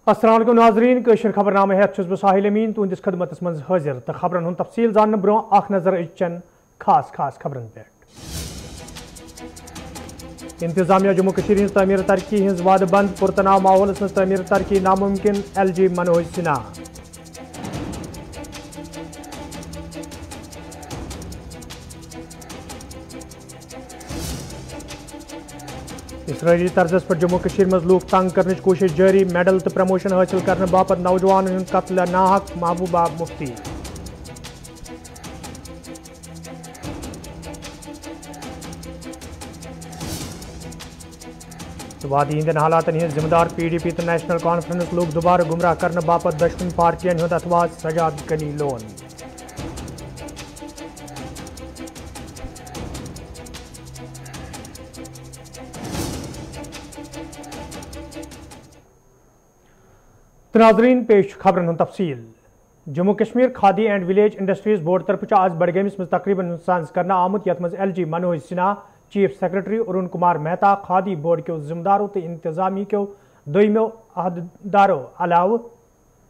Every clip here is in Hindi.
अस्सलाम वालेकुम नाज़रीन कशर खबरनामे हेत बह साहिल अमीन तुंदिस खदमतस मज हाजिर तो खबरन हुंद तफसील जानने ब्रो अख नजर अचन खास खास खबरन पे। इंतजामिया जम्मू कश्मीर हिंज तमीर तरक्की हिंज वाद बंद पुरतनाव माहौलस मज तमीर तरक्की नामुमकिन LG मनोज सिन्हा। इसराइली तर्जस पर जम्मू कश्मीर मज लूक तंग करने की कोशिश जारी मेडल तो प्रमोशन हासिल करने बापत नौजवान कत्ल नाहक महबूबा मुफ्ती। वादी हिंदन हालात हिंद जिम्मेदार PDP तो नेशनल कॉन्फ्रेंस लोग दोबारा गुमराह करने बापत दशमन पार्टियन हुंद अथवाज सजाद गनी लोन। नाज़रीन पेश खबरन तफसील। Jammu Kashmir khadi and village industries board तरफ आज बडगमिस मज तकरीबन सांस करना आमुत यथ मज LG Manoj Sinha chief secretary Arun Kumar Mehta khadi board के जिम्मेदारों तो इंतजामी के दोमो अहदेदारों अलाव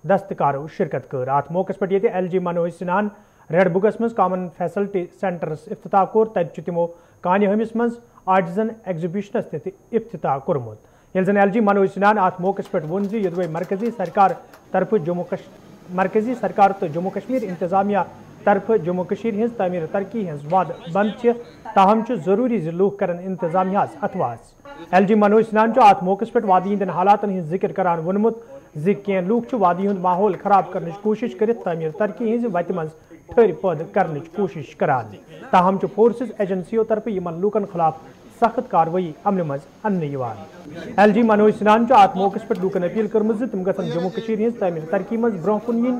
दस्तकारों शिरकत कर। अत मौके पर ये LG मनोज सिन्हान रेड बुकस मज कॉमन फैसिलिटी सेंटरस इफ्तिताह कोर तत तिमो कान हमिस मज आर्टिजन एग्जिबिशनस ते इफ्तिताह कोरमुत। ये जन LG मनोज सिन्हान अत मौके पर वोन यदि मरकजी सरकार तरफ मरकजी सरकार तो जम्मू कश्मीर इंतजामिया तरफ जम्मू कश्मीर हिंज तमीर तरक्की हिंज वाद बंद ताहम जरूरी लूख कर इंतजामिया अथवाज। LG मनोज सिन्हान अत मौके पर वादी हंदन हालातन हिंज जिक्र करान वोनमुत कह लूख वादी हुंद माहौल खराब करने की कोशिश कर तमीर तरक्की हिंज वत मज ठर पैद करने की कोशिश करान। ताहम फोर्सेस एजेंसियों तरफ यमन लूकन खिलाफ सख्त कार्रवाई अमल मज अन्न। LG मनोज सिन्हान अत मौके पर लूकन अपील कर्म तम गन जम्मू कश्मीर हिंज तमीर तरक्की मज ब्रोह कुन इन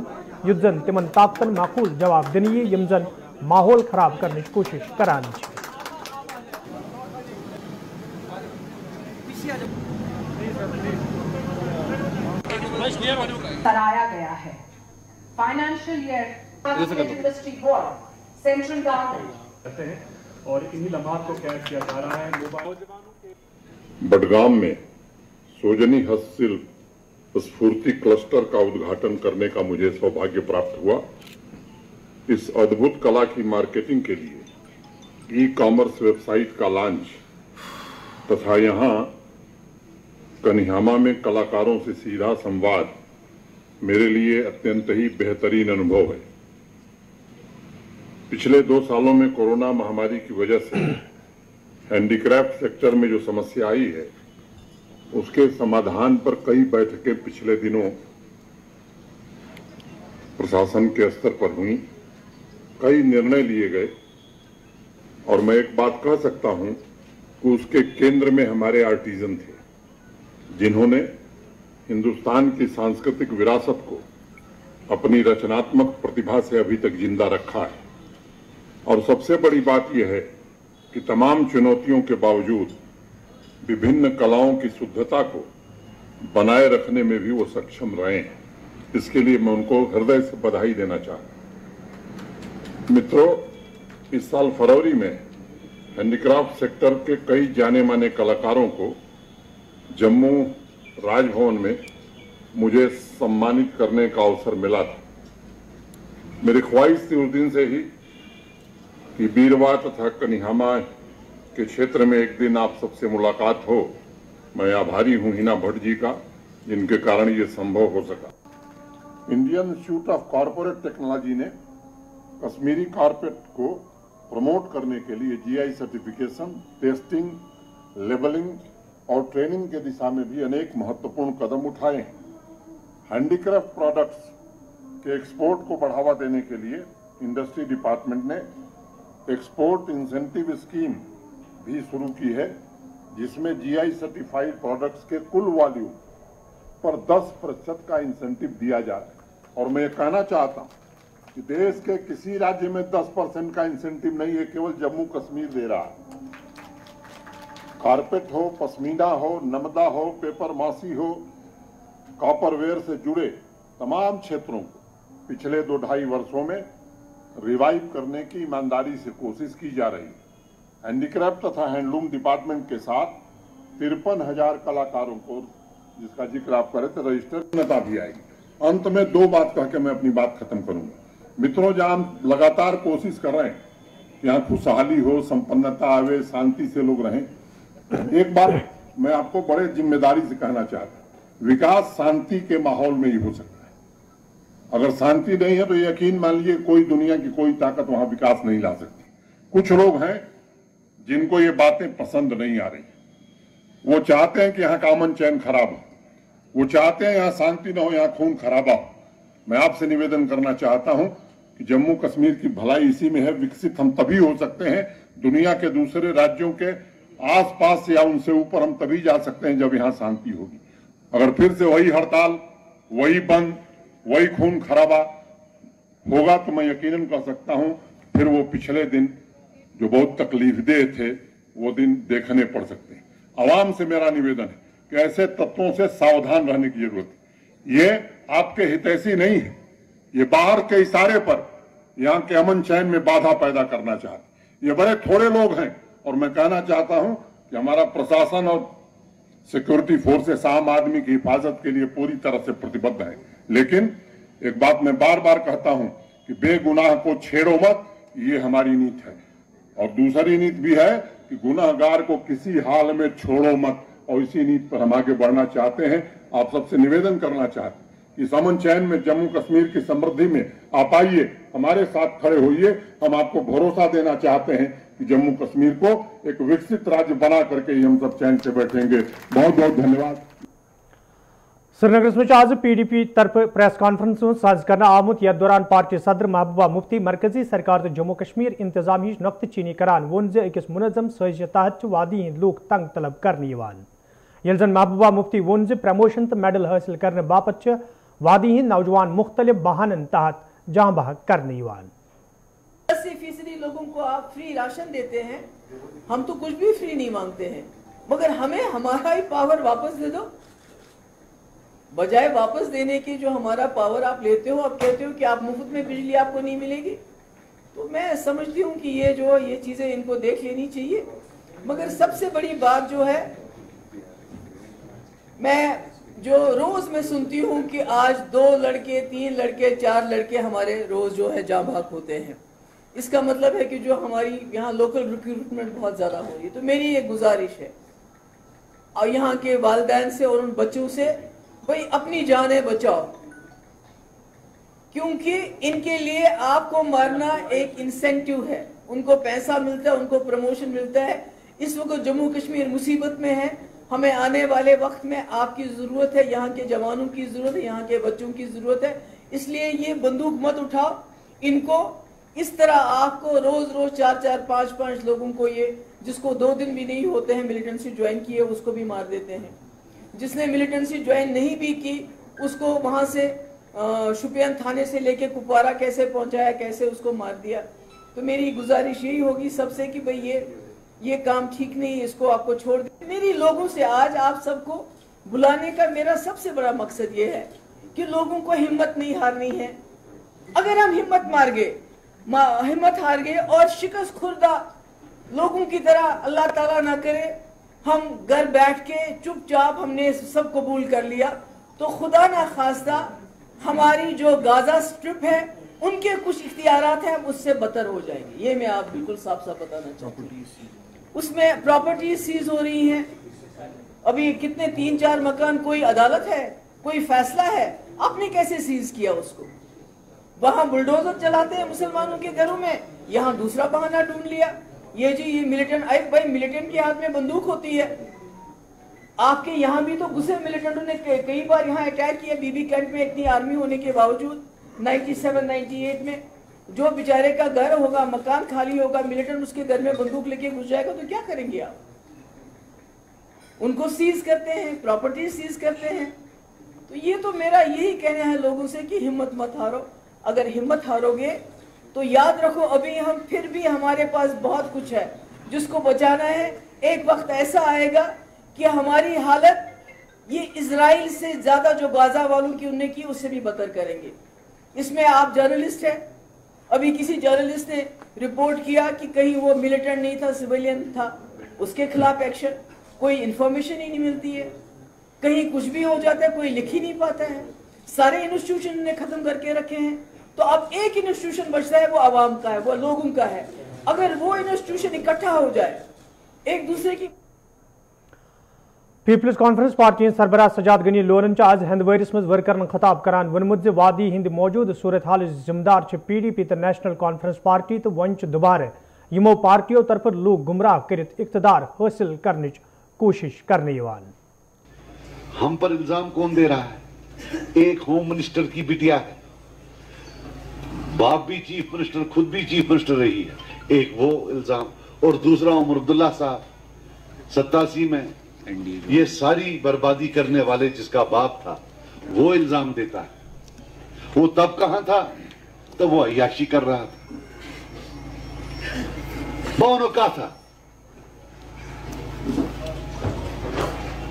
युत जन तिमन ताकतन माकूल जवाब दिन यम जन माहौल खराब करने की कोशिश करान। कराया गया है financial year industry board central government और इन्हीं लम्हात को कैद किया जा रहा है। बडगाम में सोजनी हस्तशिल्प स्फूर्ति क्लस्टर का उद्घाटन करने का मुझे सौभाग्य प्राप्त हुआ। इस अद्भुत कला की मार्केटिंग के लिए ई-कॉमर्स वेबसाइट का लॉन्च तथा यहां कन्यामा में कलाकारों से सीधा संवाद मेरे लिए अत्यंत ही बेहतरीन अनुभव है। पिछले 2 सालों में कोरोना महामारी की वजह से हैंडीक्राफ्ट सेक्टर में जो समस्या आई है उसके समाधान पर कई बैठकें पिछले दिनों प्रशासन के स्तर पर हुई, कई निर्णय लिए गए और मैं एक बात कह सकता हूं कि उसके केंद्र में हमारे आर्टिजन थे जिन्होंने हिंदुस्तान की सांस्कृतिक विरासत को अपनी रचनात्मक प्रतिभा से अभी तक जिंदा रखा है। और सबसे बड़ी बात यह है कि तमाम चुनौतियों के बावजूद विभिन्न कलाओं की शुद्धता को बनाए रखने में भी वो सक्षम रहे हैं। इसके लिए मैं उनको हृदय से बधाई देना चाहता हूं। मित्रों, इस साल फरवरी में हैंडीक्राफ्ट सेक्टर के कई जाने माने कलाकारों को जम्मू राजभवन में मुझे सम्मानित करने का अवसर मिला था। मेरी ख्वाहिश थी उस दिन से ही कि बीरवा तथा कन्यामा के क्षेत्र में एक दिन आप सबसे मुलाकात हो। मैं आभारी हूं हिना भट्ट जी का जिनके कारण ये संभव हो सका। Indian institute of corporate technology ने कश्मीरी कारपेट को प्रमोट करने के लिए GI सर्टिफिकेशन, टेस्टिंग, लेबलिंग और ट्रेनिंग के दिशा में भी अनेक महत्वपूर्ण कदम उठाए हैं। हैंडीक्राफ्ट प्रोडक्ट्स के एक्सपोर्ट को बढ़ावा देने के लिए इंडस्ट्री डिपार्टमेंट ने एक्सपोर्ट इंसेंटिव स्कीम भी शुरू की है जिसमें GI सर्टिफाइड प्रोडक्ट्स के कुल वॉल्यूम पर 10% का इंसेंटिव दिया जा रहा है। और मैं ये कहना चाहता हूं कि देश के किसी राज्य में 10% का इंसेंटिव नहीं है, केवल जम्मू कश्मीर दे रहा है। कारपेट हो, पश्मीना हो, नमदा हो, पेपर मासी हो, कॉपरवेयर से जुड़े तमाम क्षेत्रों को पिछले 2-2.5 वर्षों में रिवाइव करने की ईमानदारी से कोशिश की जा रही है। हैंडीक्राफ्ट तथा हैंडलूम डिपार्टमेंट के साथ 53,000 कलाकारों को जिसका जिक्र आप कर रहे थे, रजिस्टर भी आएगी। अंत में दो बात कह के मैं अपनी बात खत्म करूंगा। मित्रों, जहां हम लगातार कोशिश कर रहे हैं कि यहाँ खुशहाली हो, संपन्नता आवे, शांति से लोग रहें, एक बात मैं आपको बड़े जिम्मेदारी से कहना चाहता हूं, विकास शांति के माहौल में ही हो सकता है। अगर शांति नहीं है तो यकीन मान लीजिए कोई दुनिया की कोई ताकत वहां विकास नहीं ला सकती। कुछ लोग हैं जिनको ये बातें पसंद नहीं आ रही, वो चाहते हैं कि यहाँ का अमन चैन खराब हो, वो चाहते हैं यहाँ शांति न हो, यहाँ खून खराबा हो। मैं आपसे निवेदन करना चाहता हूं कि जम्मू कश्मीर की भलाई इसी में है। विकसित हम तभी हो सकते हैं, दुनिया के दूसरे राज्यों के आसपास या उनसे ऊपर हम तभी जा सकते हैं जब यहाँ शांति होगी। अगर फिर से वही हड़ताल, वही बंद, वही खून खराबा होगा तो मैं यकीनन कह सकता हूं फिर वो पिछले दिन जो बहुत तकलीफदेह थे वो दिन देखने पड़ सकते हैं। आवाम से मेरा निवेदन है कि ऐसे तत्वों से सावधान रहने की जरूरत है। ये आपके हितैषी नहीं है, ये बाहर के इशारे पर यहाँ के अमन चैन में बाधा पैदा करना चाहते। ये बड़े थोड़े लोग हैं और मैं कहना चाहता हूं कि हमारा प्रशासन और सिक्योरिटी फोर्सेस आम आदमी की हिफाजत के लिए पूरी तरह से प्रतिबद्ध है। लेकिन एक बात मैं बार बार कहता हूं कि बेगुनाह को छेड़ो मत, ये हमारी नीति है। और दूसरी नीति भी है कि गुनाहगार को किसी हाल में छोड़ो मत, और इसी नीति पर हम आगे बढ़ना चाहते हैं। आप सबसे निवेदन करना चाहते हैं कि इस अमन चैन में, जम्मू कश्मीर की समृद्धि में आप आइए, हमारे साथ खड़े होइए। हम आपको भरोसा देना चाहते हैं कि जम्मू कश्मीर को एक विकसित राज्य बना करके ही हम सब चैन से बैठेंगे। बहुत बहुत धन्यवाद। श्रीनगर में आज PDP तरफ प्रेस कॉन्फ्रेंस साज करना आमुत। यथ दौरान पार्टी सदर महबूबा मुफ्ती मरकजी सरकार तो जम्मू कश्मीर इंतजाम हिच नुक्त चीनी करान वोन जे अकिस मुनज़म साजिश तहत वादी हिंद लूक तंग तलब करने ये जन महबूबा मुफ्ती वोन जे प्रमोशन तो मेडल हासिल करने बापत वादी हिंद नौजवान मुख्तलिफ बहानन तहत जहाँ बह करने 80% लोगों को आप फ्री राशन देते हैं, हम तो कुछ भी फ्री नहीं मांगते हैं, मगर हमें हमारा ही पावर वापस दे दो। बजाय वापस देने की जो हमारा पावर आप लेते हो, आप कहते हो कि आप मुफ्त में बिजली आपको नहीं मिलेगी। तो मैं समझती हूँ कि ये चीजें इनको देख लेनी चाहिए। मगर सबसे बड़ी बात जो है, मैं जो रोज मैं सुनती हूँ कि आज 2 लड़के 3 लड़के 4 लड़के हमारे रोज जो है जाँ भाग होते हैं, इसका मतलब है कि जो हमारी यहाँ लोकल रिक्रूटमेंट बहुत ज्यादा हो रही है। तो मेरी ये गुजारिश है और यहाँ के वालिदैन से और उन बच्चों से, भाई अपनी जानें बचाओ, क्योंकि इनके लिए आपको मारना एक इंसेंटिव है। उनको पैसा मिलता है, उनको प्रमोशन मिलता है। इस वक्त जम्मू कश्मीर मुसीबत में है। हमें आने वाले वक्त में आपकी जरूरत है, यहाँ के जवानों की जरूरत है, यहाँ के बच्चों की जरूरत है। इसलिए ये बंदूक मत उठाओ। इनको इस तरह आपको रोज रोज 4-4 5-5 लोगों को, ये जिसको 2 दिन भी नहीं होते हैं मिलिटेंसी ज्वाइन किए, उसको भी मार देते हैं। जिसने मिलिटेंसी ज्वाइन नहीं भी की उसको वहां से शुपियान थाने से लेके कुपवारा कैसे पहुंचाया, कैसे उसको मार दिया। तो मेरी गुजारिश यही होगी सबसे कि भाई ये काम ठीक नहीं, इसको आपको छोड़ दे। मेरी लोगों से आज आप सबको बुलाने का मेरा सबसे बड़ा मकसद ये है कि लोगों को हिम्मत नहीं हारनी है। अगर हम हिम्मत हार गए और शिकस्त खुर्दा लोगों की तरह अल्लाह ताला ना करे, हम घर बैठ के चुपचाप हमने सब कबूल कर लिया, तो खुदा ना खास्ता हमारी जो गाजा स्ट्रिप है उनके कुछ इख्तियारात हैं उससे बदतर हो जाएंगे। ये मैं आप बिल्कुल साफ साफ बताना चाहता हूँ। उसमें प्रॉपर्टी सीज हो रही हैं। अभी कितने 3-4 मकान, कोई अदालत है, कोई फैसला है, आपने कैसे सीज किया उसको? वहां बुलडोजर चलाते हैं मुसलमानों के घरों में, यहाँ दूसरा बहाना ढूंढ लिया। ये मिलिटेंट, भाई मिलिटेंट के हाथ में बंदूक होती है। आपके यहाँ भी तो घुसे मिलिटेंटों ने कई बार यहाँ अटैक किया बीबी कैंप में, इतनी आर्मी होने के बावजूद। 97-98 में जो बेचारे का घर होगा, मकान खाली होगा, मिलिटेंट उसके घर में बंदूक लेके घुस जाएगा तो क्या करेंगे आप? उनको सीज करते हैं, प्रॉपर्टी सीज करते हैं। तो ये तो मेरा यही कहना है लोगों से कि हिम्मत मत हारो। अगर हिम्मत हारोगे तो याद रखो अभी हम फिर भी हमारे पास बहुत कुछ है जिसको बचाना है। एक वक्त ऐसा आएगा कि हमारी हालत ये इजराइल से ज्यादा जो गाजा वालों की उन्हें की उससे भी बदतर करेंगे। इसमें आप जर्नलिस्ट हैं, अभी किसी जर्नलिस्ट ने रिपोर्ट किया कि कहीं वो मिलिटेंट नहीं था, सिविलियन था, उसके खिलाफ एक्शन, कोई इंफॉर्मेशन ही नहीं मिलती है। कहीं कुछ भी हो जाता है, कोई लिख ही नहीं पाता है। सारे इंस्टीट्यूशन ने खत्म करके रखे हैं। तो अब एक इंस्टीट्यूशन बचता है, वो आवाम का है, वो लोगों का है। अगर वो इंस्टीट्यूशन इकट्ठा हो जाए, एक दूसरे की पीपल्स कॉन्फ्रेंस पार्टी सरबराह सजाद गनी लोरन आज हंदवरिस मज वर्करन खताब करान वनमुत ज वादी हिंद मौजूद सूरत हाल जिम्मेदार PDP तो नेशनल कॉन्फ्रेंस पार्टी तो वन दोबारा यमो पार्टियों तरफ लोग गुमराह कर इख्तदार हासिल करने कोशिश करने। हम पर इल्जाम कौन दे रहा है? एक होम मिनिस्टर की बिटिया है, बाप भी चीफ मिनिस्टर, खुद भी चीफ मिनिस्टर रही है, एक वो इल्जाम, और दूसरा उमर अब्दुल्ला साहब 87 में ये सारी बर्बादी करने वाले जिसका बाप था वो इल्जाम देता है। वो तब कहां था? तब वो अय्याशी कर रहा था, दोनों का था।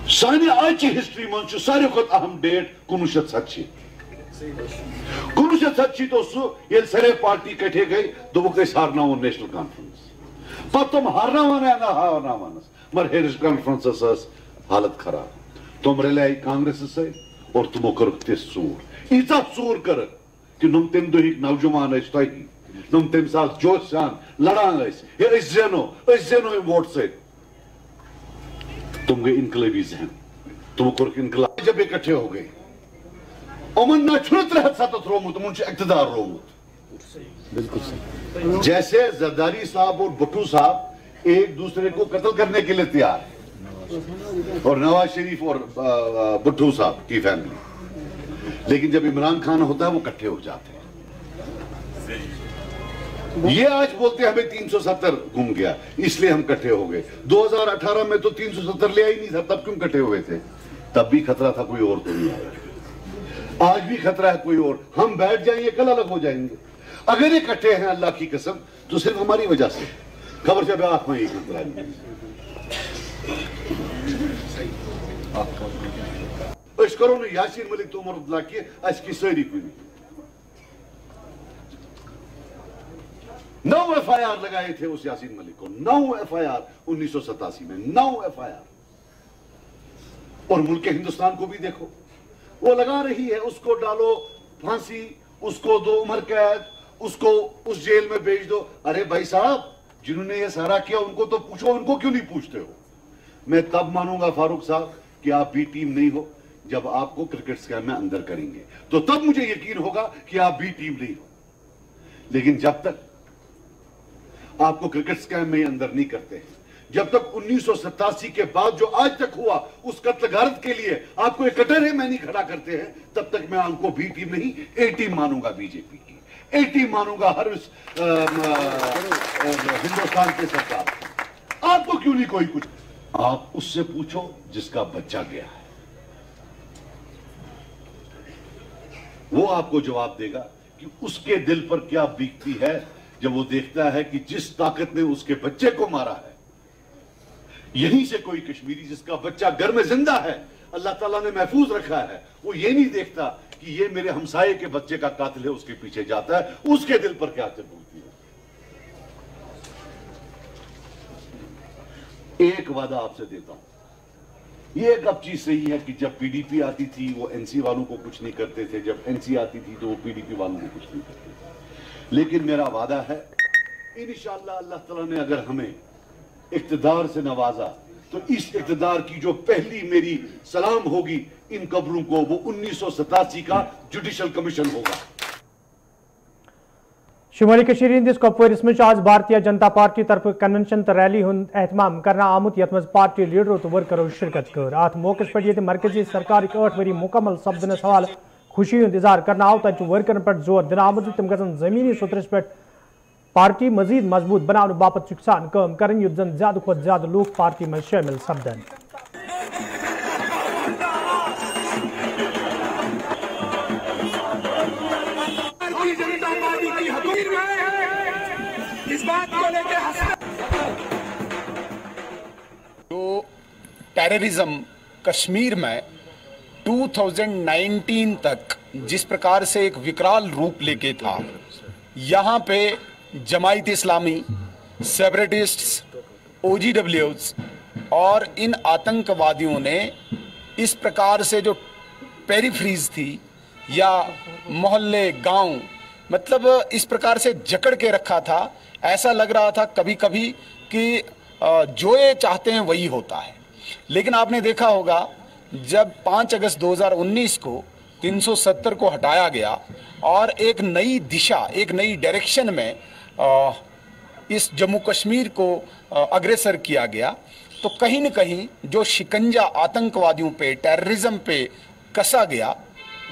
सानी आज हिस्ट्री मन सारे खुद अहम डेट 1970 तो ये सारे पार्टी कठे गई दोक हारना नेशनल कॉन्फ्रेंस पत तुम हारना ना हारना मगर हेरिस कॉन्फ्रेंस हालत खराब तुम रल कांग्रेस से और तुमो कर सूर ईजा सूर कर कि नुम तम दुहिक नौजवान तुम तम साथ जोश सान लड़ान जेनो वोट से तुम गए इनकलाबी जहन, तुम कर इनकलाब जब इकट्ठे हो गए उमन ना छुत रहत सतत रोमुत मुझे इक्तदार रोमुत बिल्कुल सही। जैसे जरदारी साहब और भुट्टो साहब एक दूसरे को कत्ल करने के लिए तैयार है और नवाज शरीफ और भुट्टो साहब की फैमिली, लेकिन जब इमरान खान होता है वो इकट्ठे हो जाते हैं। ये आज बोलते हैं हमें 370 घूम गया इसलिए हम इकट्ठे हो गए। 2018 में तो 370 ले ही नहीं था, तब क्यों इकट्ठे हुए थे? तब भी खतरा था, कोई और तो नहीं आया। आज भी खतरा है, कोई और। हम बैठ जाएंगे कल अलग हो जाएंगे। अगर इकट्ठे हैं अल्लाह की कसम तो सिर्फ हमारी वजह से। खबर जब आंख में खतरा करो ने यासीन मलिक तो उमर अब्दुल्ला की आज की सारी पीढ़ी 9 FIR लगाए थे उस यासीन मलिक को, 9 FIR 1987 में, 9 FIR। और मुल्क हिंदुस्तान को भी देखो, वो लगा रही है, उसको डालो फांसी, उसको दो उम्र कैद, उसको उस जेल में भेज दो। अरे भाई साहब, जिन्होंने ये सारा किया उनको तो पूछो, उनको क्यों नहीं पूछते हो? मैं तब मानूंगा फारूक साहब कि आप बी टीम नहीं हो जब आपको क्रिकेट स्कैम में अंदर करेंगे, तो तब मुझे यकीन होगा कि आप बी टीम नहीं हो। लेकिन जब तक आपको क्रिकेट स्कैम में अंदर नहीं करते हैं, जब तक 1987 के बाद जो आज तक हुआ उस कत्ल गारत के लिए आपको एक कटहरे में नहीं खड़ा करते हैं, तब तक मैं आपको बी टीम नहीं ए टीम मानूंगा, बीजेपी की ए टीम मानूंगा हर हिंदुस्तान के सरकार। आपको क्यों नहीं कोई कुछ? आप उससे पूछो जिसका बच्चा गया है, वो आपको जवाब देगा कि उसके दिल पर क्या बीतती है जब वो देखता है कि जिस ताकत ने उसके बच्चे को मारा है, यहीं से कोई कश्मीरी जिसका बच्चा घर में जिंदा है, अल्लाह ताला ने महफूज रखा है, वो ये नहीं देखता कि ये मेरे हमसाये के बच्चे का कातिल है, उसके पीछे जाता है, उसके दिल पर क्या चलती है। एक वादा आपसे देता हूं, ये एक अब चीज सही है कि जब पीडीपी आती थी वो एनसी वालों को कुछ नहीं करते थे, जब एनसी आती थी तो वो पीडीपी वालों को कुछ नहीं करते थे। लेकिन मेरा वादा है इंशाअल्लाह अल्लाह ताला ने अगर हमें इक्तदार से नवाजा तो इस इक्तदार की जो पहली मेरी सलाम होगी इन कब्रों को, वो 1987 का जुडिशल कमीशन होगा। शुमाली कशीर हिंदिस कपवारिस में आज भारतीय जनता पार्टी तरफ कन्वेंशन तो रैली हुंद एहतमाम करना आमुत यथ मज पार्टी लीडरों तो वर्करों शिरकत कर। अत मौके पर ये मरकजी सरकार 8 वरी मुकम्मल सपदन सवाल खुशी हुंद इजहार करना आव तक वर्करन पर जोर दिन आमुत तम गजन जमीनी सुतरस पर पार्टी मजीद मजबूत बनाने बापत युकसान कम करन युद्ध ज्यादा खुद ज्यादा लोग पार्टी में शामिल सपदन। जो टेररिज्म कश्मीर में 2019 तक जिस प्रकार से एक विकराल रूप लेके था, यहाँ पे जमायत इस्लामी, सेपरेटिस्ट्स, OGWs और इन आतंकवादियों ने इस प्रकार से जो पेरिफ्रीज थी या मोहल्ले गांव, मतलब इस प्रकार से जकड़ के रखा था, ऐसा लग रहा था कभी कभी कि जो ये चाहते हैं वही होता है। लेकिन आपने देखा होगा जब 5 अगस्त 2019 को 370 को हटाया गया और एक नई दिशा, एक नई डायरेक्शन में इस जम्मू कश्मीर को अग्रसर किया गया, तो कहीं न कहीं जो शिकंजा आतंकवादियों पे, टेररिज्म पे कसा गया,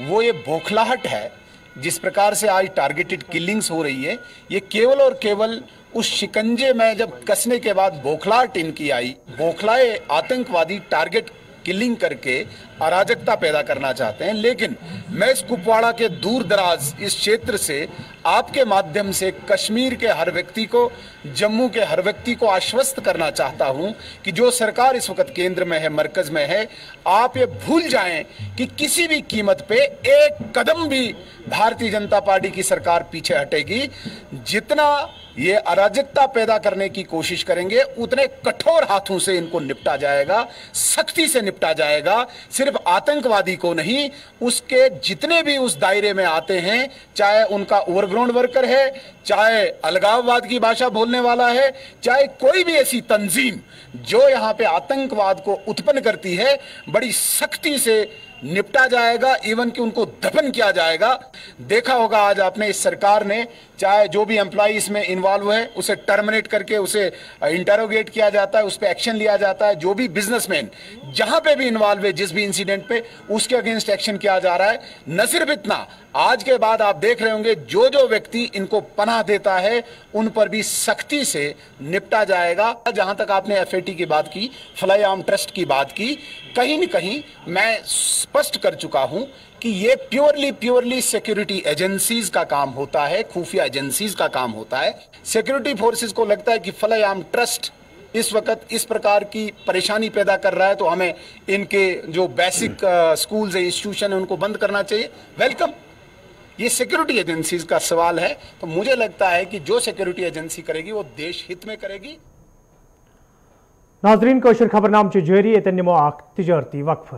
वो ये बौखलाहट है। जिस प्रकार से आज टारगेटेड किलिंग्स हो रही है, ये केवल और केवल उस शिकंजे में जब कसने के बाद बौखलाहट इनकी आई, बौखलाए आतंकवादी टारगेट किलिंग करके अराजकता पैदा करना चाहते हैं। लेकिन मैं इस कुपवाड़ा के दूर दराज इस क्षेत्र से आपके माध्यम से कश्मीर के हर व्यक्ति को, जम्मू के हर व्यक्ति को आश्वस्त करना चाहता हूं कि जो सरकार इस वक्त केंद्र में है, मरकज में है, आप ये भूल जाएं कि किसी भी कीमत पे एक कदम भी भारतीय जनता पार्टी की सरकार पीछे हटेगी। जितना ये अराजकता पैदा करने की कोशिश करेंगे उतने कठोर हाथों से इनको निपटा जाएगा, सख्ती से निपटा जाएगा। सिर्फ आतंकवादी को नहीं, उसके जितने भी उस दायरे में आते हैं, चाहे उनका ओवरग्राउंड वर्कर है, चाहे अलगाववाद की भाषा बोलने वाला है, चाहे कोई भी ऐसी तंजीम जो यहां पे आतंकवाद को उत्पन्न करती है, बड़ी सख्ती से निपटा जाएगा, इवन कि उनको दफन किया जाएगा। देखा होगा आज आपने, इस सरकार ने चाहे जो भी एम्प्लॉय इसमें इन्वॉल्व है उसे टर्मिनेट करके उसे इंटरोगेट किया जाता है, उस पर एक्शन लिया जाता है। जो भी बिजनेसमैन जहां पे भी इन्वॉल्व है, जिस भी इंसिडेंट पे, उसके अगेंस्ट एक्शन किया जा रहा है। न सिर्फ इतना, आज के बाद आप देख रहे होंगे जो जो व्यक्ति इनको पनाह देता है उन पर भी सख्ती से निपटा जाएगा। जहां तक आपने FAT की बात की, फ्लाई आर्म ट्रस्ट की बात की, कहीं न कहीं मैं स्पष्ट कर चुका हूं कि ये प्योरली सिक्योरिटी एजेंसीज का काम होता है, खुफिया एजेंसीज का काम होता है। सिक्योरिटी फोर्सेस को लगता है कि फ्लाई आर्म ट्रस्ट इस वक्त इस प्रकार की परेशानी पैदा कर रहा है, तो हमें इनके जो बेसिक स्कूल्स है, इंस्टीट्यूशन है, उनको बंद करना चाहिए। वेलकम, ये सिक्योरिटी एजेंसीज का सवाल है, तो मुझे लगता है कि जो सिक्योरिटी एजेंसी करेगी वो देश हित में करेगी। नाजरीन, कोशर खबरनाम जारी, निमो तिजारती वक्फ।